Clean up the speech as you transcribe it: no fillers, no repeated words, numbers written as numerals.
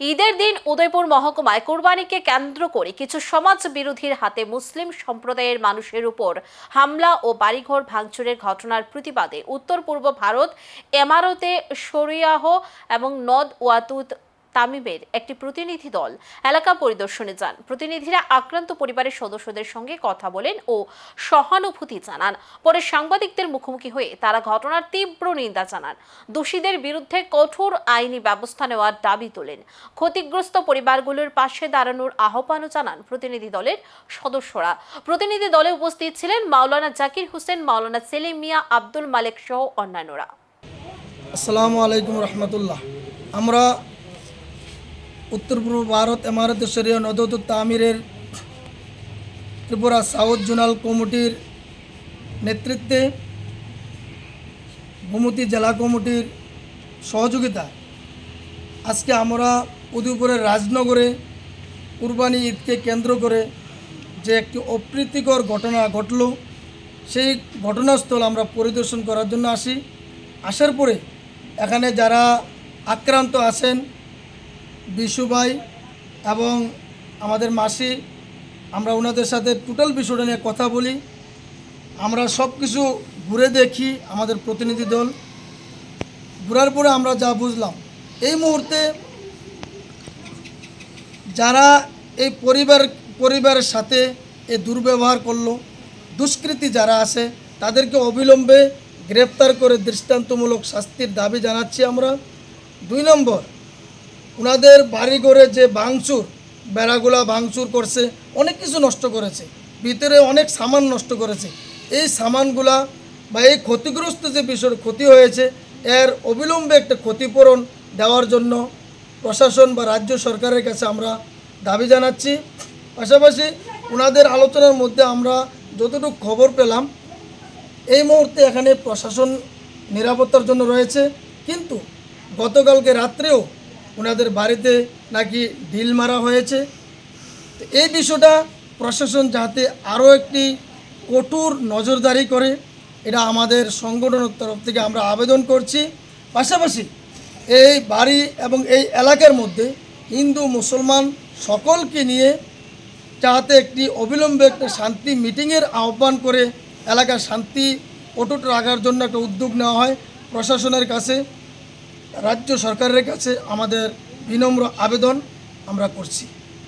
ঈদের দিন উদয়পুর মহকুমায় কোরবানিকে কেন্দ্র করে কিছু সমাজ বিরোধীর হাতে মুসলিম সম্প্রদায়ের মানুষের উপর হামলা ও বাড়িঘর ভাঙচুরের ঘটনার প্রতিবাদে উত্তর পূর্ব ভারত এমারতে শরিয়াহ এবং নদ ওয়াতুত তামিমের একটি প্রতিনিধি দল এলাকা পরিদর্শনে যান। প্রতিনিধিরা আক্রান্ত পরিবারের সদস্যদের সঙ্গে কথা বলেন ও সহানুভূতি জানান। পরে সাংবাদিকদের মুখোমুখি হয়ে তারা ঘটনার তীব্র নিন্দা জানান। দোষীদের বিরুদ্ধে কঠোর আইনি ব্যবস্থা নেওয়ার দাবি তোলেন। ক্ষতিগ্রস্ত পরিবারগুলোর পাশে দাঁড়ানোর আহ্বানও জানান প্রতিনিধি দলের সদস্যরা। প্রতিনিধি দলে উপস্থিত ছিলেন মাওলানা জাকির হোসেন, মাওলানা সেলিম মিয়া, আব্দুল মালিক সহ অন্যান্যরা। আসসালামু আলাইকুম রহমতুল্লাহ। আমরা উত্তর পূর্ব ভারত এমারত শরিয়া নদওয়াতুত তামিরের ত্রিপুরা সাউথ জোনাল কমিটির নেতৃত্বে গোমতী জেলা কমিটির সহযোগিতা আজকে আমরা উদয়পুরের রাজনগরে কুরবানি ঈদকে কেন্দ্র করে যে একটি অপ্রীতিকর ঘটনা ঘটল, সেই ঘটনাস্থল আমরা পরিদর্শন করার জন্য আসার পরে এখানে যারা আক্রান্ত আছেন বিশু ভাই এবং আমাদের মাসি, আমরা ওনাদের সাথে টোটাল বিষয়টা নিয়ে কথা বলি। আমরা সব কিছু ঘুরে দেখি আমাদের প্রতিনিধি দল। ঘুরার পরে আমরা যা বুঝলাম, এই মুহূর্তে যারা এই পরিবারের সাথে এই দুর্ব্যবহার করলো, দুষ্কৃতী যারা আছে তাদেরকে অবিলম্বে গ্রেপ্তার করে দৃষ্টান্তমূলক শাস্তির দাবি জানাচ্ছি আমরা। 2 নম্বর, ওনাদের বাড়িঘরে যে ভাঙচুর, বেড়াগুলা ভাঙচুর করছে, অনেক কিছু নষ্ট করেছে, ভিতরে অনেক সামান নষ্ট করেছে। এই সামানগুলা বা এই ক্ষতিগ্রস্ত যে বিষয় ক্ষতি হয়েছে, এর অবিলম্বে একটা ক্ষতিপূরণ দেওয়ার জন্য প্রশাসন বা রাজ্য সরকারের কাছে আমরা দাবি জানাচ্ছি। পাশাপাশি ওনাদের আলোচনার মধ্যে আমরা যতটুকু খবর পেলাম, এই মুহূর্তে এখানে প্রশাসন নিরাপত্তার জন্য রয়েছে, কিন্তু গতকালকে রাত্রেও ওনাদের বাড়িতে নাকি ঢিল মারা হয়েছে। তো এই বিষয়টা প্রশাসন যাতে আরও একটি কঠোর নজরদারি করে, এটা আমাদের সংগঠনের তরফ থেকে আমরা আবেদন করছি। পাশাপাশি এই বাড়ি এবং এই এলাকার মধ্যে হিন্দু মুসলমান সকলকে নিয়ে যাতে একটি অবিলম্বে একটা শান্তি মিটিংয়ের আহ্বান করে এলাকার শান্তি অটুট রাখার জন্য একটা উদ্যোগ নেওয়া হয়। প্রশাসনের কাছে, রাজ্য সরকারের কাছে আমাদের বিনম্র আবেদন আমরা করছি।